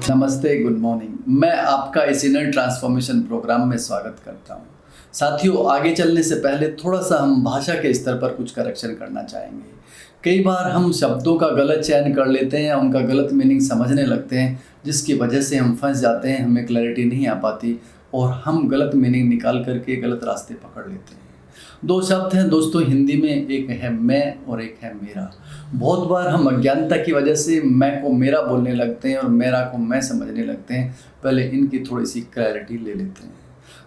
नमस्ते, good morning. मैं आपका इस इनर ट्रांसफॉर्मेशन प्रोग्राम में स्वागत करता हूँ। साथियों, आगे चलने से पहले थोड़ा सा हम भाषा के स्तर पर कुछ करेक्शन करना चाहेंगे। कई बार हम शब्दों का गलत चयन कर लेते हैं, उनका गलत मीनिंग समझने लगते हैं, जिसकी वजह से हम फंस जाते हैं, हमें क्लैरिटी नहीं आ पाती और हम गलत मीनिंग निकाल करके गलत रास्ते पकड़ लेते हैं। दो शब्द हैं दोस्तों हिंदी में, एक है मैं और एक है मेरा। बहुत बार हम अज्ञानता की वजह से मैं को मेरा बोलने लगते हैं और मेरा को मैं समझने लगते हैं। पहले इनकी थोड़ी सी क्लैरिटी ले लेते हैं।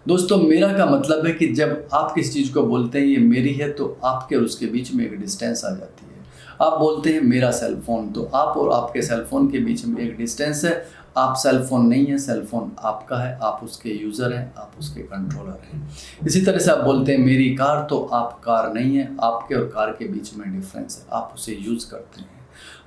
दोस्तों, मेरा का मतलब है कि जब आप किस चीज़ को बोलते हैं ये मेरी है, तो आपके और उसके बीच में एक डिस्टेंस आ जाती है। आप बोलते हैं मेरा सेल फोन, तो आप और आपके सेल फोन के बीच में एक डिस्टेंस है। आप सेल फोन नहीं है, सेल फोन आपका है, आप उसके यूज़र हैं, आप उसके कंट्रोलर हैं। इसी तरह से आप बोलते हैं मेरी कार, तो आप कार नहीं है, आपके और कार के बीच में डिफरेंस है, आप उसे यूज़ करते हैं।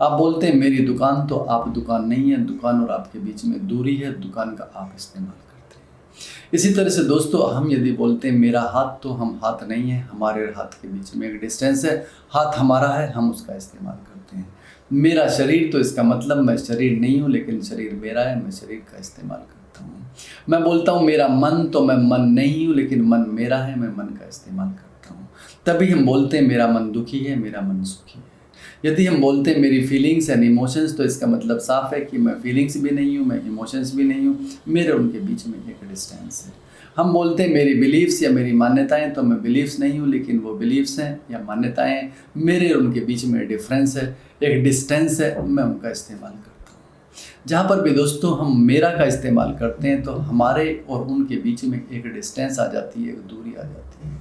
आप बोलते हैं मेरी दुकान, तो आप दुकान नहीं है, दुकान और आपके बीच में दूरी है, दुकान का आप इस्तेमाल करते हैं। इसी तरह से दोस्तों, हम यदि बोलते हैं मेरा हाथ, तो हम हाथ नहीं है, हमारे हाथ के बीच में एक डिस्टेंस है। हाथ हमारा है, हम उसका इस्तेमाल करते हैं। मेरा शरीर, तो इसका मतलब मैं शरीर नहीं हूँ, लेकिन शरीर मेरा है, मैं शरीर का इस्तेमाल करता हूँ। मैं बोलता हूँ मेरा मन, तो मैं मन नहीं हूँ, लेकिन मन मेरा है, मैं मन का इस्तेमाल करता हूँ। तभी हम बोलते हैं मेरा मन दुखी है, मेरा मन सुखी है। यदि हम बोलते हैं मेरी फीलिंग्स एंड इमोशंस, तो इसका मतलब साफ है कि मैं फीलिंग्स भी नहीं हूँ, मैं इमोशंस भी नहीं हूँ, मेरे उनके बीच में एक डिस्टेंस है। हम बोलते हैं मेरी बिलीव्स या मेरी मान्यताएं, तो मैं बिलीव्स नहीं हूँ, लेकिन वो बिलीव्स हैं या मान्यताएं, मेरे और उनके बीच में डिफरेंस है, एक डिस्टेंस है, मैं उनका इस्तेमाल करता हूँ। जहाँ पर भी दोस्तों हम मेरा का इस्तेमाल करते हैं, तो हमारे और उनके बीच में एक डिस्टेंस आ जाती है, एक दूरी आ जाती है।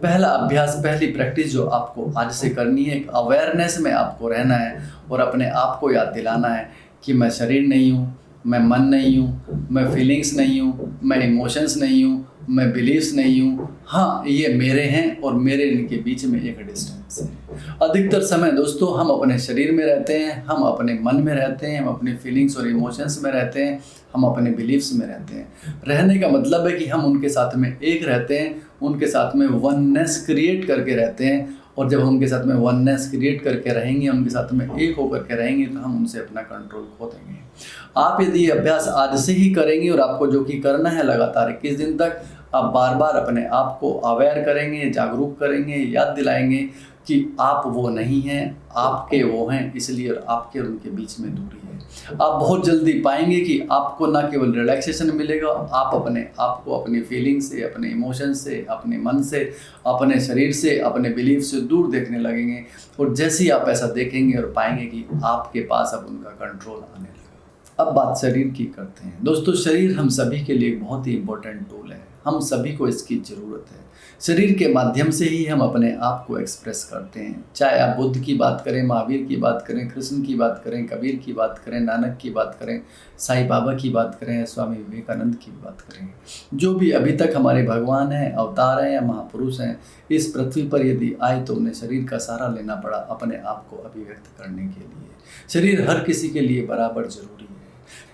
पहला अभ्यास, पहली प्रैक्टिस जो आपको आज से करनी है, एक अवेयरनेस में आपको रहना है और अपने आप को याद दिलाना है कि मैं शरीर नहीं हूँ, मैं मन नहीं हूँ, मैं फीलिंग्स नहीं हूँ, मैं इमोशंस नहीं हूँ, मैं बिलीव्स नहीं हूँ। हाँ, ये मेरे हैं और मेरे इनके बीच में एक डिस्टेंस है। अधिकतर समय दोस्तों हम अपने शरीर में रहते हैं, हम अपने मन में रहते हैं, हम अपने फीलिंग्स और इमोशंस में रहते हैं, हम अपने बिलीव्स में रहते हैं। रहने का मतलब है कि हम उनके साथ में एक रहते हैं, उनके साथ में वननेस क्रिएट करके रहते हैं। और जब हम उनके साथ में वननेस क्रिएट करके रहेंगे, उनके साथ में एक होकर के रहेंगे, तो हम उनसे अपना कंट्रोल खो देंगे। आप यदि अभ्यास आज से ही करेंगे और आपको जो कि करना है लगातार 21 दिन तक, आप बार बार अपने आप को अवेयर करेंगे, जागरूक करेंगे, याद दिलाएंगे कि आप वो नहीं हैं, आपके वो हैं, इसलिए और आपके और उनके बीच में दूरी है। आप बहुत जल्दी पाएंगे कि आपको ना केवल रिलैक्सेशन मिलेगा, आप अपने आप को अपनी फीलिंग से, अपने इमोशन से, अपने मन से, अपने शरीर से, अपने बिलीफ से दूर देखने लगेंगे। और जैसे ही आप ऐसा देखेंगे और पाएंगे कि आपके पास अब उनका कंट्रोल आने लगेगा। अब बात शरीर की करते हैं। दोस्तों, शरीर हम सभी के लिए एक बहुत ही इंपॉर्टेंट टूल है, हम सभी को इसकी ज़रूरत है। शरीर के माध्यम से ही हम अपने आप को एक्सप्रेस करते हैं। चाहे आप बुद्ध की बात करें, महावीर की बात करें, कृष्ण की बात करें, कबीर की बात करें, नानक की बात करें, साईं बाबा की बात करें, स्वामी विवेकानंद की बात करें, जो भी अभी तक हमारे भगवान हैं, अवतार हैं या महापुरुष हैं, इस पृथ्वी पर यदि आए तो उन्हें शरीर का सहारा लेना पड़ा अपने आप को अभिव्यक्त करने के लिए। शरीर हर किसी के लिए बराबर जरूरी है।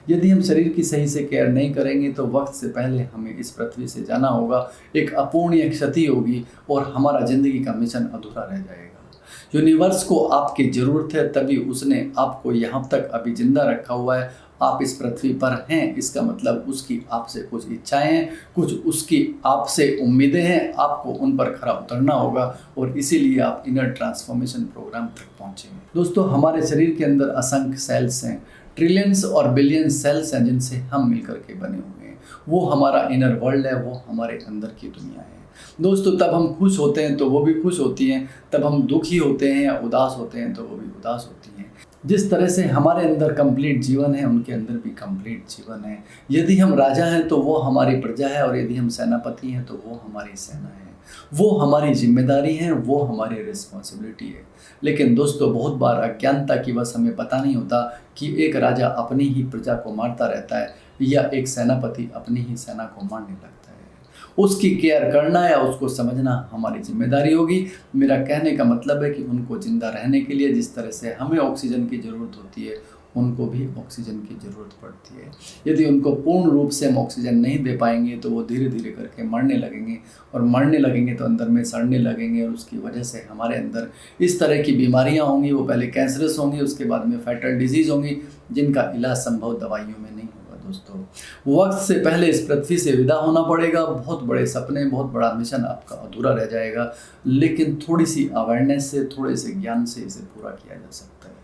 यदि हम शरीर की सही से केयर नहीं करेंगे, तो वक्त से पहले हमें इस पृथ्वी से जाना होगा, एक अपूर्णीय क्षति होगी और हमारा ज़िंदगी का मिशन अधूरा रह जाएगा। यूनिवर्स को आपकी ज़रूरत है, तभी उसने आपको यहाँ तक अभी जिंदा रखा हुआ है। आप इस पृथ्वी पर हैं, इसका मतलब उसकी आपसे कुछ इच्छाएं हैं, कुछ उसकी आपसे उम्मीदें हैं, आपको उन पर खरा उतरना होगा और इसीलिए आप इनर ट्रांसफॉर्मेशन प्रोग्राम तक पहुँचेंगे। दोस्तों, हमारे शरीर के अंदर असंख्य सेल्स हैं, ट्रिलियंस और बिलियन सेल्स हैं, जिनसे हम मिलकर के बने हुए हैं। वो हमारा इनर वर्ल्ड है, वो हमारे अंदर की दुनिया है। दोस्तों, तब हम खुश होते हैं तो वो भी खुश होती हैं, तब हम दुखी होते हैं या उदास होते हैं तो वो भी उदास होती हैं। जिस तरह से हमारे अंदर कंप्लीट जीवन है, उनके अंदर भी कंप्लीट जीवन है। यदि हम राजा हैं तो वो हमारी प्रजा है, और यदि हम सेनापति हैं तो वो हमारी सेना है। वो हमारी जिम्मेदारी है, वो हमारी रिस्पॉन्सिबिलिटी है। लेकिन दोस्तों, बहुत बार अज्ञानता की वजह हमें पता नहीं होता कि एक राजा अपनी ही प्रजा को मारता रहता है या एक सेनापति अपनी ही सेना को मारने लगता है। उसकी केयर करना या उसको समझना हमारी जिम्मेदारी होगी। मेरा कहने का मतलब है कि उनको जिंदा रहने के लिए जिस तरह से हमें ऑक्सीजन की ज़रूरत होती है, उनको भी ऑक्सीजन की ज़रूरत पड़ती है। यदि उनको पूर्ण रूप से हम ऑक्सीजन नहीं दे पाएंगे, तो वो धीरे धीरे करके मरने लगेंगे, और मरने लगेंगे तो अंदर में सड़ने लगेंगे, और उसकी वजह से हमारे अंदर इस तरह की बीमारियां होंगी। वो पहले कैंसरस होंगी, उसके बाद में फैटल डिजीज़ होंगी, जिनका इलाज संभव दवाइयों में नहीं होगा। दोस्तों। वक्त से पहले इस पृथ्वी से विदा होना पड़ेगा। बहुत बड़े सपने, बहुत बड़ा मिशन आपका अधूरा रह जाएगा, लेकिन थोड़ी सी अवेयरनेस से, थोड़े से ज्ञान से इसे पूरा किया जा सकता है।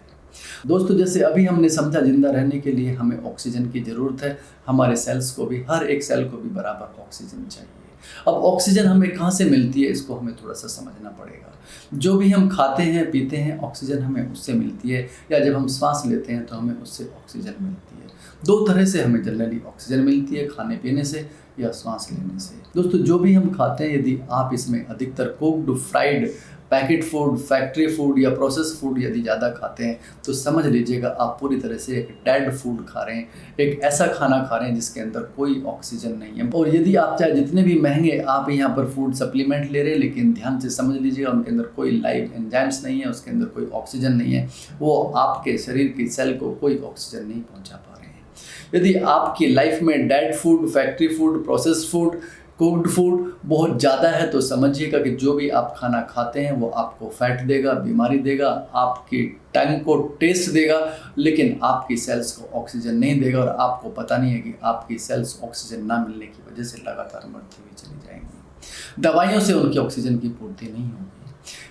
दोस्तों, जैसे अभी हमने समझा, जिंदा रहने के लिए हमें ऑक्सीजन की ज़रूरत है। हमारे सेल्स को भी, हर एक सेल को भी बराबर ऑक्सीजन चाहिए। अब ऑक्सीजन हमें कहाँ से मिलती है, इसको हमें थोड़ा सा समझना पड़ेगा। जो भी हम खाते हैं, पीते हैं, ऑक्सीजन हमें उससे मिलती है, या जब हम सांस लेते हैं तो हमें उससे ऑक्सीजन मिलती है। दो तरह से हमें जनरली ऑक्सीजन मिलती है, खाने पीने से या सांस लेने से। दोस्तों, जो भी हम खाते हैं, यदि आप इसमें अधिकतर cooked, fried, packet food, factory food या प्रोसेस फूड यदि ज़्यादा खाते हैं, तो समझ लीजिएगा आप पूरी तरह से एक डेड फूड खा रहे हैं, एक ऐसा खाना खा रहे हैं जिसके अंदर कोई ऑक्सीजन नहीं है। और यदि आप चाहे जितने भी महंगे आप यहाँ पर फूड सप्लीमेंट ले रहे हैं, लेकिन ध्यान से समझ लीजिएगा उनके अंदर कोई लाइव एंजाइम्स नहीं है, उसके अंदर कोई ऑक्सीजन नहीं है, वो आपके शरीर की सेल को कोई ऑक्सीजन नहीं पहुँचा पा रहे हैं। यदि आपकी लाइफ में dead food, factory food, process food, cooked food बहुत ज़्यादा है, तो समझिएगा कि जो भी आप खाना खाते हैं वो आपको फैट देगा, बीमारी देगा, आपकी टंग को टेस्ट देगा, लेकिन आपकी सेल्स को ऑक्सीजन नहीं देगा। और आपको पता नहीं है कि आपकी सेल्स ऑक्सीजन ना मिलने की वजह से लगातार मरती हुई चली जाएंगी। दवाइयों से उनकी ऑक्सीजन की पूर्ति नहीं होगी।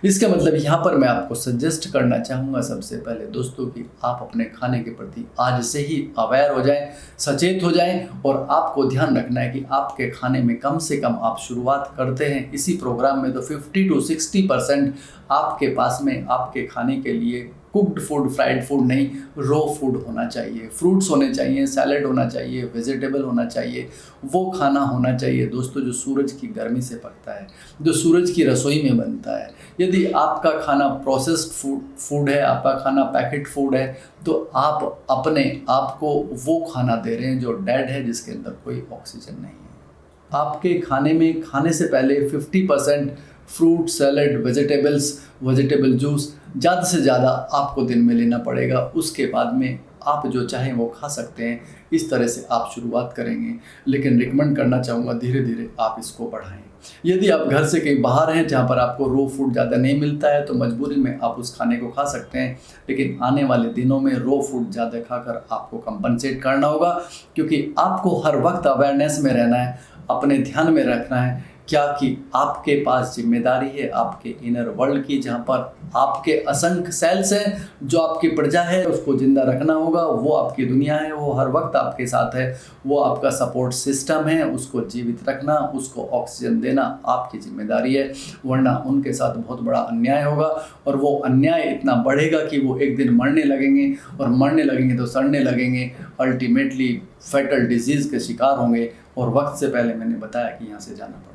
इसका मतलब यहाँ पर मैं आपको सजेस्ट करना चाहूँगा सबसे पहले दोस्तों कि आप अपने खाने के प्रति आज से ही अवेयर हो जाएं, सचेत हो जाएं। और आपको ध्यान रखना है कि आपके खाने में कम से कम आप शुरुआत करते हैं इसी प्रोग्राम में तो 50 to 60% आपके पास में आपके खाने के लिए कुक्ड फूड, फ्राइड फूड नहीं, रॉ फूड होना चाहिए। फ्रूट्स होने चाहिए, सैलेड होना चाहिए, वेजिटेबल होना चाहिए, वो खाना होना चाहिए दोस्तों जो सूरज की गर्मी से पकता है, जो सूरज की रसोई में बनता है। यदि आपका खाना प्रोसेस्ड फूड है, आपका खाना पैकेट फूड है, तो आप अपने आप को वो खाना दे रहे हैं जो डेड है, जिसके अंदर कोई ऑक्सीजन नहीं है। आपके खाने में खाने से पहले 50% फ्रूट, सैलड, वेजिटेबल जूस ज़्यादा से ज़्यादा आपको दिन में लेना पड़ेगा। उसके बाद में आप जो चाहें वो खा सकते हैं। इस तरह से आप शुरुआत करेंगे, लेकिन रिकमेंड करना चाहूँगा धीरे धीरे आप इसको बढ़ाएं। यदि आप घर से कहीं बाहर हैं जहाँ पर आपको रॉ फूड ज़्यादा नहीं मिलता है, तो मजबूरी में आप उस खाने को खा सकते हैं, लेकिन आने वाले दिनों में रॉ फूड ज़्यादा खाकर आपको कंपनसेट करना होगा, क्योंकि आपको हर वक्त अवेयरनेस में रहना है, अपने ध्यान में रखना है क्या कि आपके पास जिम्मेदारी है आपके इनर वर्ल्ड की, जहाँ पर आपके असंख्य सेल्स हैं, जो आपकी प्रजा है उसको जिंदा रखना होगा। वो आपकी दुनिया है, वो हर वक्त आपके साथ है, वो आपका सपोर्ट सिस्टम है, उसको जीवित रखना, उसको ऑक्सीजन देना आपकी जिम्मेदारी है, वरना उनके साथ बहुत बड़ा अन्याय होगा। और वो अन्याय इतना बढ़ेगा कि वो एक दिन मरने लगेंगे, और मरने लगेंगे तो सड़ने लगेंगे, अल्टीमेटली फैटल डिजीज़ के शिकार होंगे। और वक्त से पहले मैंने बताया कि यहाँ से जाना पड़ेगा।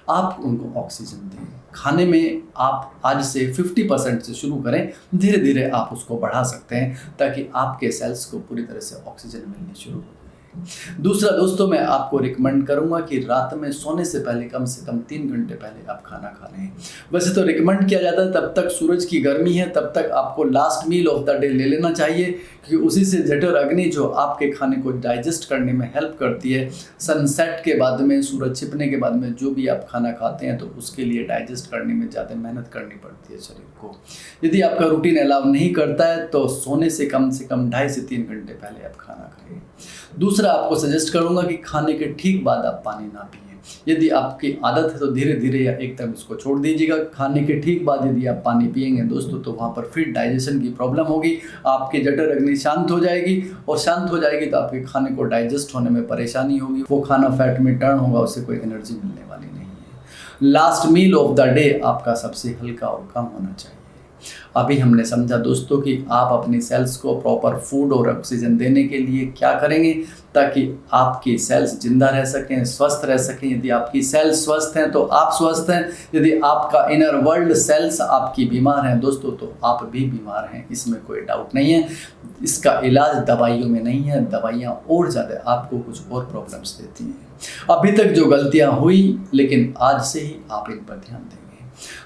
आप उनको ऑक्सीजन दें। खाने में आप आज से 50% से शुरू करें, धीरे धीरे आप उसको बढ़ा सकते हैं, ताकि आपके सेल्स को पूरी तरह से ऑक्सीजन मिलनी शुरू हो जाए। दूसरा दोस्तों, मैं आपको रिकमेंड करूंगा कि रात में सोने से कम 3 घंटे पहले आप खाना खा लें। वैसे तो रिकमेंड किया जाता है तब तक सूरज की गर्मी है, तब तक आपको last meal of the day ले लेना चाहिए, क्योंकि उसी से जठर अग्नि जो आपके खाने को डाइजेस्ट करने में हेल्प करती है, सनसेट के बाद में, सूरज छिपने के बाद में जो भी आप खाना खाते हैं, तो उसके लिए डाइजेस्ट करने में ज़्यादा मेहनत करनी पड़ती है शरीर को। यदि आपका रूटीन अलाउ नहीं करता है, तो सोने से कम 2.5 से 3 घंटे पहले आप खाना खाएं। दूसरा, आपको सजेस्ट करूंगा कि खाने के ठीक बाद आप पानी ना पिएं। यदि आपकी आदत है तो धीरे धीरे या एकदम इसको छोड़ दीजिएगा। खाने के ठीक बाद यदि आप पानी पिएंगे दोस्तों, तो वहाँ पर फिर डाइजेशन की प्रॉब्लम होगी, आपकी जठर अग्नि शांत हो जाएगी, और शांत हो जाएगी तो आपके खाने को डाइजेस्ट होने में परेशानी होगी, वो खाना फैट में टर्न होगा, उससे कोई एनर्जी मिलने वाली नहीं है। Last meal of the day आपका सबसे हल्का और कम होना चाहिए। अभी हमने समझा दोस्तों कि आप अपनी सेल्स को प्रॉपर फूड और ऑक्सीजन देने के लिए क्या करेंगे, ताकि आपकी सेल्स जिंदा रह सकें, स्वस्थ रह सकें। यदि आपकी सेल्स स्वस्थ हैं तो आप स्वस्थ हैं। यदि आपका इनर वर्ल्ड सेल्स आपकी बीमार हैं दोस्तों, तो आप भी बीमार हैं, इसमें कोई डाउट नहीं है। इसका इलाज दवाइयों में नहीं है, दवाइयाँ और ज़्यादा आपको कुछ और प्रॉब्लम्स देती हैं। अभी तक जो गलतियाँ हुई, लेकिन आज से ही आप इन पर ध्यान देंगे।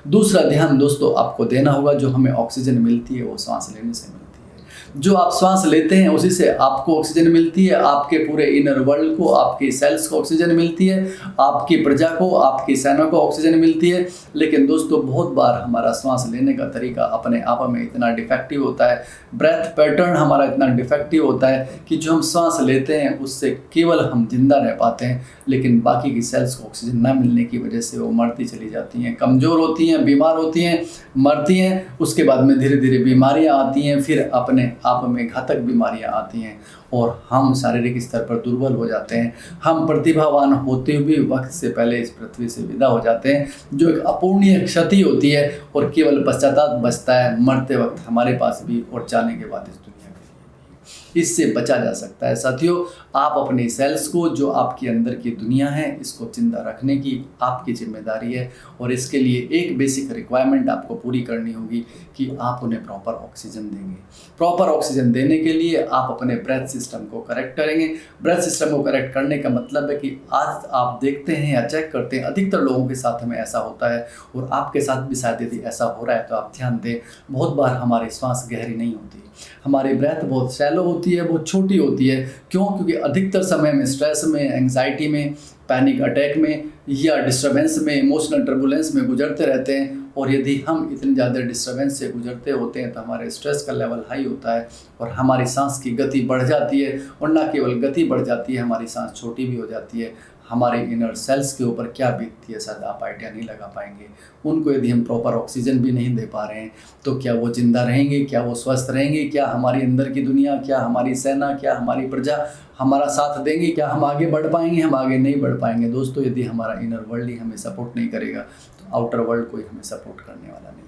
दूसरा ध्यान दोस्तों आपको देना होगा, जो हमें ऑक्सीजन मिलती है वो सांस लेने से मिलती है। जो आप श्वास लेते हैं उसी से आपको ऑक्सीजन मिलती है, आपके पूरे इनर वर्ल्ड को, आपकी सेल्स को ऑक्सीजन मिलती है, आपकी प्रजा को, आपकी सेना को ऑक्सीजन मिलती है। लेकिन दोस्तों बहुत बार हमारा श्वास लेने का तरीका अपने आप में इतना डिफेक्टिव होता है, ब्रेथ पैटर्न हमारा इतना डिफेक्टिव होता है कि जो हम श्वास लेते हैं उससे केवल हम जिंदा रह पाते हैं, लेकिन बाकी की सेल्स को ऑक्सीजन ना मिलने की वजह से वो मरती चली जाती हैं, कमज़ोर होती हैं, बीमार होती हैं, मरती हैं। उसके बाद में धीरे धीरे बीमारियां आती हैं, फिर अपने आप में घातक बीमारियां आती हैं और हम शारीरिक स्तर पर दुर्बल हो जाते हैं। हम प्रतिभावान होते हुए वक्त से पहले इस पृथ्वी से विदा हो जाते हैं, जो एक अपूर्णीय क्षति होती है और केवल पश्चाताप बचता है मरते वक्त हमारे पास भी और जाने के बाद इस दुनिया के लिए भी। इससे बचा जा सकता है साथियों। आप अपनी सेल्स को, जो आपके अंदर की दुनिया है, इसको जिंदा रखने की आपकी जिम्मेदारी है और इसके लिए एक बेसिक रिक्वायरमेंट आपको पूरी करनी होगी कि आप उन्हें प्रॉपर ऑक्सीजन देंगे। प्रॉपर ऑक्सीजन देने के लिए आप अपने ब्रेथ सिस्टम को करेक्ट करेंगे। ब्रेथ सिस्टम को करेक्ट करने का मतलब है कि आज आप देखते हैं या चेक करते हैं, अधिकतर लोगों के साथ में ऐसा होता है और आपके साथ भी शायद यदि ऐसा हो रहा है तो आप ध्यान दें, बहुत बार हमारी सांस गहरी नहीं होती, हमारी ब्रेथ बहुत शैलो होती है, बहुत छोटी होती है। क्यों? क्योंकि अधिकतर समय में स्ट्रेस में, एंग्जाइटी में, पैनिक अटैक में या डिस्टर्बेंस में, इमोशनल टर्बुलेंस में गुजरते रहते हैं। और यदि हम इतनी ज़्यादा डिस्टर्बेंस से गुजरते होते हैं तो हमारे स्ट्रेस का लेवल हाई होता है और हमारी सांस की गति बढ़ जाती है। और ना केवल गति बढ़ जाती है, हमारी सांस छोटी भी हो जाती है। हमारे इनर सेल्स के ऊपर क्या बीतती है शायद आप आइडिया नहीं लगा पाएंगे। उनको यदि हम प्रॉपर ऑक्सीजन भी नहीं दे पा रहे हैं तो क्या वो जिंदा रहेंगे, क्या वो स्वस्थ रहेंगे, क्या हमारी अंदर की दुनिया, क्या हमारी सेना, क्या हमारी प्रजा हमारा साथ देंगे, क्या हम आगे बढ़ पाएंगे? हम आगे नहीं बढ़ पाएंगे दोस्तों यदि हमारा इनर वर्ल्ड ही हमें सपोर्ट नहीं करेगा तो आउटर वर्ल्ड कोई हमें सपोर्ट करने वाला नहीं है।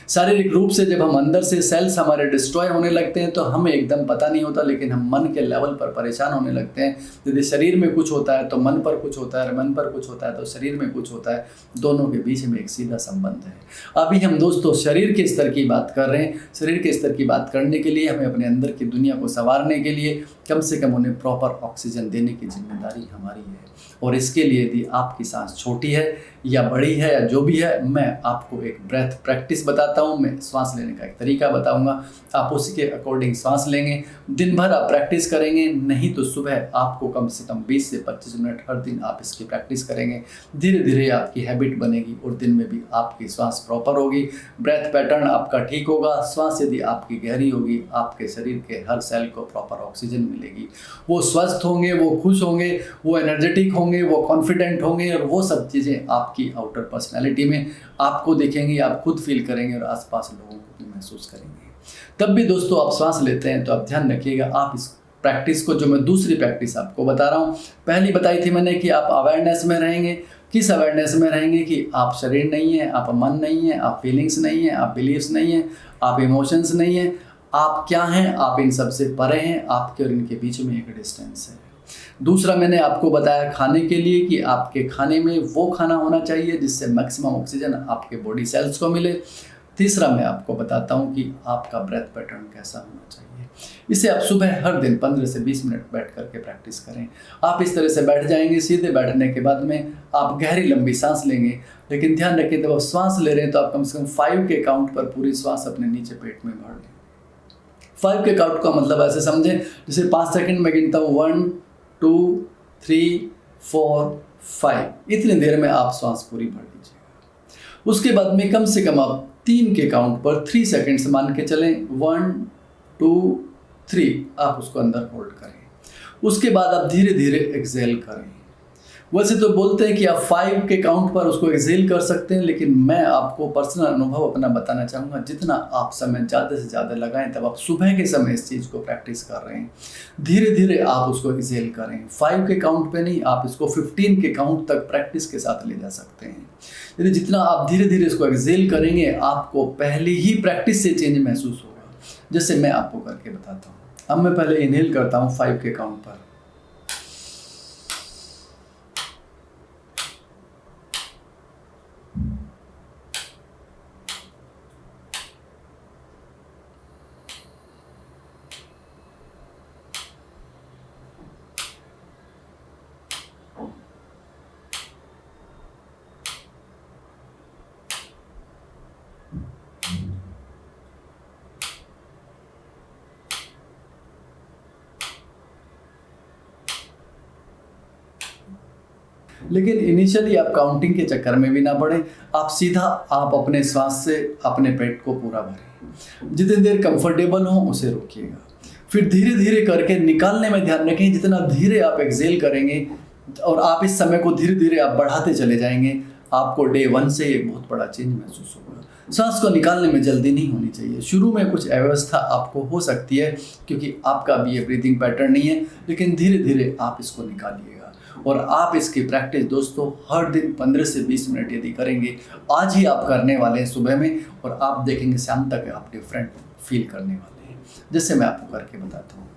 शारीरिक रूप से जब हम अंदर से सेल्स हमारे डिस्ट्रॉय होने लगते हैं तो हमें एकदम पता नहीं होता, लेकिन हम मन के लेवल पर परेशान होने लगते हैं। यदि शरीर में कुछ होता है तो मन पर कुछ होता है, मन पर कुछ होता है तो शरीर में कुछ होता है। दोनों के बीच में एक सीधा संबंध है। अभी हम दोस्तों शरीर के स्तर की बात कर रहे हैं। शरीर के स्तर की बात करने के लिए हमें अपने अंदर की दुनिया को संवारने के लिए कम से कम उन्हें प्रॉपर ऑक्सीजन देने की जिम्मेदारी हमारी है। और इसके लिए यदि आपकी सांस छोटी है या बड़ी है या जो भी है, मैं आपको एक ब्रेथ प्रैक्टिस बताता हूँ। मैं सांस लेने का एक तरीका बताऊँगा, आप उसी के अकॉर्डिंग सांस लेंगे। दिन भर आप प्रैक्टिस करेंगे, नहीं तो सुबह आपको कम से कम 20 से 25 मिनट हर दिन आप इसकी प्रैक्टिस करेंगे। धीरे धीरे आपकी हैबिट बनेगी और दिन में भी आपकी सांस प्रॉपर होगी, ब्रेथ पैटर्न आपका ठीक होगा। सांस यदि आपकी गहरी होगी, आपके शरीर के हर सेल को प्रॉपर ऑक्सीजन मिलेगी। वो स्वस्थ होंगे, वो खुश होंगे, वो एनर्जेटिक होंगे, वो कॉन्फिडेंट होंगे और वो सब चीज़ें आपकी आउटर पर्सनैलिटी में आपको दिखेंगी, आप खुद फील करेंगे और आसपास लोगों को भी महसूस करेंगे। तब भी दोस्तों आप सांस लेते हैं तो आप ध्यान रखिएगा, आप इस प्रैक्टिस को, जो मैं दूसरी प्रैक्टिस आपको बता रहा हूँ, पहली बताई थी मैंने कि आप अवेयरनेस में रहेंगे। किस अवेयरनेस में रहेंगे? कि आप शरीर नहीं है, आप मन नहीं है, आप फीलिंग्स नहीं है, आप बिलीव्स नहीं है, आप इमोशंस नहीं है। आप क्या हैं? आप इन सब से परे हैं। आपके और इनके बीच में एक डिस्टेंस है। दूसरा मैंने आपको बताया खाने के लिए कि आपके खाने में वो खाना होना चाहिए जिससे मैक्सिमम ऑक्सीजन आपके बॉडी सेल्स को मिले। तीसरा मैं आपको बताता हूँ कि आपका ब्रेथ पैटर्न कैसा होना चाहिए। इसे आप सुबह हर दिन 15 से 20 मिनट बैठ करके प्रैक्टिस करें। आप इस तरह से बैठ जाएंगे, सीधे बैठने के बाद में आप गहरी लंबी सांस लेंगे। लेकिन ध्यान रखें, जब आप सांस ले रहे हैं तो आप कम से कम 5 के काउंट पर पूरी सांस अपने नीचे पेट में भर लें। 5 के काउंट का मतलब ऐसे समझें जैसे 5 सेकंड में गिनता हूँ, 1 2 3 4 5, इतनी देर में आप सांस पूरी भर लीजिएगा। उसके बाद में कम से कम आप 3 के काउंट पर 3 सेकंड्स मान के चलें, 1 2 3, आप उसको अंदर होल्ड करें। उसके बाद आप धीरे धीरे एक्सेल करें। वैसे तो बोलते हैं कि आप 5 के काउंट पर उसको एक्सेल कर सकते हैं, लेकिन मैं आपको पर्सनल अनुभव अपना बताना चाहूँगा। जितना आप समय ज़्यादा से ज़्यादा लगाएं, तब आप सुबह के समय इस चीज़ को प्रैक्टिस कर रहे हैं, धीरे धीरे आप उसको एक्सेल करें। 5 के काउंट पे नहीं, आप इसको 15 के काउंट तक प्रैक्टिस के साथ ले जा सकते हैं। यदि जितना आप धीरे धीरे इसको एक्सेल करेंगे, आपको पहली ही प्रैक्टिस से चेंज महसूस होगा। जैसे मैं आपको करके बताता हूँ। अब मैं पहले इनहेल करता हूँ 5 के काउंट पर। लेकिन इनिशियली आप काउंटिंग के चक्कर में भी ना पड़े, आप सीधा आप अपने श्वास से अपने पेट को पूरा भरें। जितनी देर कंफर्टेबल हो उसे रोकिएगा, फिर धीरे धीरे करके निकालने में ध्यान रखें। जितना धीरे आप एक्सेल करेंगे और आप इस समय को धीरे धीरे आप बढ़ाते चले जाएंगे, आपको डे 1 से एक बहुत बड़ा चेंज महसूस होगा। सांस को निकालने में जल्दी नहीं होनी चाहिए। शुरू में कुछ अव्यवस्था आपको हो सकती है क्योंकि आपका भी ये ब्रीदिंग पैटर्न नहीं है, लेकिन धीरे धीरे आप इसको निकालिएगा। और आप इसकी प्रैक्टिस दोस्तों हर दिन 15 से 20 मिनट यदि करेंगे, आज ही आप करने वाले हैं सुबह में, और आप देखेंगे शाम तक आप डिफरेंट फील करने वाले हैं, जैसे मैं आपको करके बताता हूँ।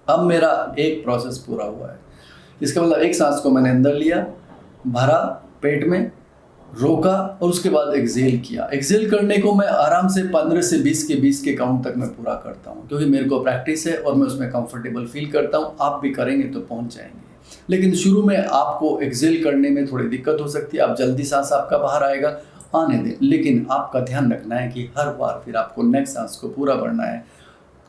अब मेरा एक प्रोसेस पूरा हुआ है। इसका मतलब एक सांस को मैंने अंदर लिया, भरा पेट में, रोका और उसके बाद एक्सेल किया। एक्सेल करने को मैं आराम से 15 से 20 के काउंट तक मैं पूरा करता हूँ, क्योंकि मेरे को प्रैक्टिस है और मैं उसमें कंफर्टेबल फील करता हूँ। आप भी करेंगे तो पहुँच जाएंगे। लेकिन शुरू में आपको एक्सेल करने में थोड़ी दिक्कत हो सकती है, आप जल्दी सांस आपका बाहर आएगा, आने दें। लेकिन आपका ध्यान रखना है कि हर बार फिर आपको नेक्स्ट सांस को पूरा भरना है,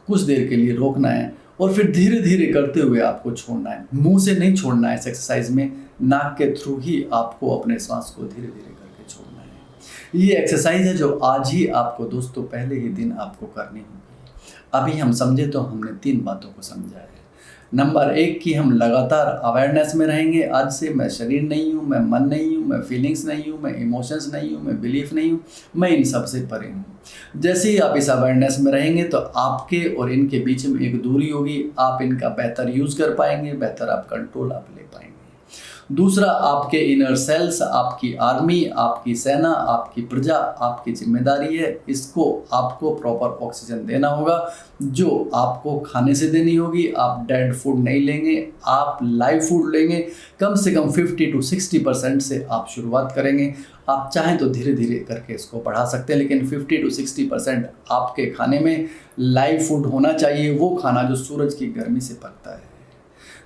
कुछ देर के लिए रोकना है और फिर धीरे धीरे करते हुए आपको छोड़ना है। मुंह से नहीं छोड़ना है इस एक्सरसाइज में, नाक के थ्रू ही आपको अपने सांस को धीरे धीरे करके छोड़ना है। ये एक्सरसाइज है जो आज ही आपको दोस्तों पहले ही दिन आपको करनी होगी। अभी हम समझे तो हमने 3 बातों को समझा है। नंबर 1 कि हम लगातार अवेयरनेस में रहेंगे। आज से मैं शरीर नहीं हूँ, मैं मन नहीं हूँ, मैं फीलिंग्स नहीं हूँ, मैं इमोशंस नहीं हूँ, मैं बिलीफ नहीं हूँ, मैं इन सब से परे हूँ। जैसे ही आप इस अवेयरनेस में रहेंगे तो आपके और इनके बीच में एक दूरी होगी, आप इनका बेहतर यूज़ कर पाएंगे, बेहतर आप कंट्रोल आप ले पाएंगे। दूसरा, आपके इनर सेल्स, आपकी आर्मी, आपकी सेना, आपकी प्रजा आपकी जिम्मेदारी है। इसको आपको प्रॉपर ऑक्सीजन देना होगा, जो आपको खाने से देनी होगी। आप डेड फूड नहीं लेंगे, आप लाइव फूड लेंगे। कम से कम 50 to 60% से आप शुरुआत करेंगे। आप चाहें तो धीरे धीरे करके इसको बढ़ा सकते हैं, लेकिन 50 to 60% आपके खाने में लाइव फूड होना चाहिए, वो खाना जो सूरज की गर्मी से पकता है।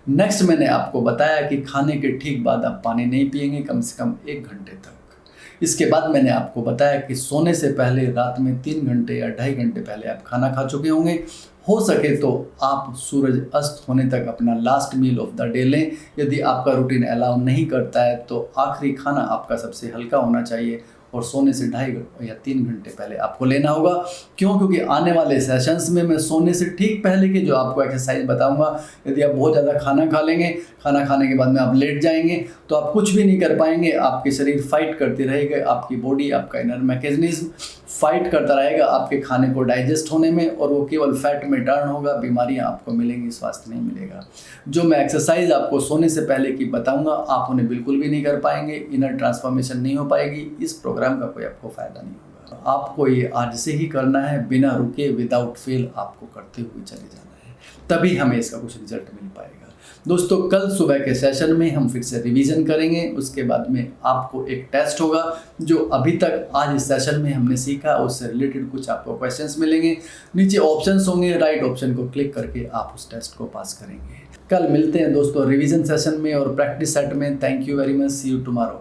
नेक्स्ट, मैंने आपको बताया कि खाने के ठीक बाद आप पानी नहीं पिएंगे कम से कम 1 घंटे तक। इसके बाद मैंने आपको बताया कि सोने से पहले रात में 3 घंटे या 2.5 घंटे पहले आप खाना खा चुके होंगे। हो सके तो आप सूरज अस्त होने तक अपना last meal of the day लें। यदि आपका रूटीन अलाउ नहीं करता है तो आखिरी खाना आपका सबसे हल्का होना चाहिए और सोने से 2.5 या 3 घंटे पहले आपको लेना होगा। क्यों? क्योंकि आने वाले सेशंस में मैं सोने से ठीक पहले के जो आपको एक्सरसाइज बताऊंगा, यदि आप बहुत ज़्यादा खाना खा लेंगे, खाना खाने के बाद में आप लेट जाएंगे तो आप कुछ भी नहीं कर पाएंगे। आपके शरीर फाइट करती रहेगा, आपकी बॉडी, आपका इनर मैकेनिज्म फाइट करता रहेगा आपके खाने को डाइजेस्ट होने में, और वो केवल फैट में टर्न होगा, बीमारियां आपको मिलेंगी, स्वास्थ्य नहीं मिलेगा। जो मैं एक्सरसाइज आपको सोने से पहले की बताऊंगा, आप उन्हें बिल्कुल भी नहीं कर पाएंगे, इनर ट्रांसफॉर्मेशन नहीं हो पाएगी, इस प्रोग्राम का कोई आपको फ़ायदा नहीं होगा। आपको ये आज से ही करना है, बिना रुके, विदाउट फेल आपको करते हुए चले जाना है, तभी हमें इसका कुछ रिजल्ट मिल पाएगा। दोस्तों, कल सुबह के सेशन में हम फिर से रिवीजन करेंगे। उसके बाद में आपको एक टेस्ट होगा, जो अभी तक आज इस सेशन में हमने सीखा उससे रिलेटेड कुछ आपको क्वेश्चंस मिलेंगे। नीचे ऑप्शंस होंगे, राइट ऑप्शन को क्लिक करके आप उस टेस्ट को पास करेंगे। कल मिलते हैं दोस्तों रिवीजन सेशन में और प्रैक्टिस सेट में। Thank you very much, see you tomorrow.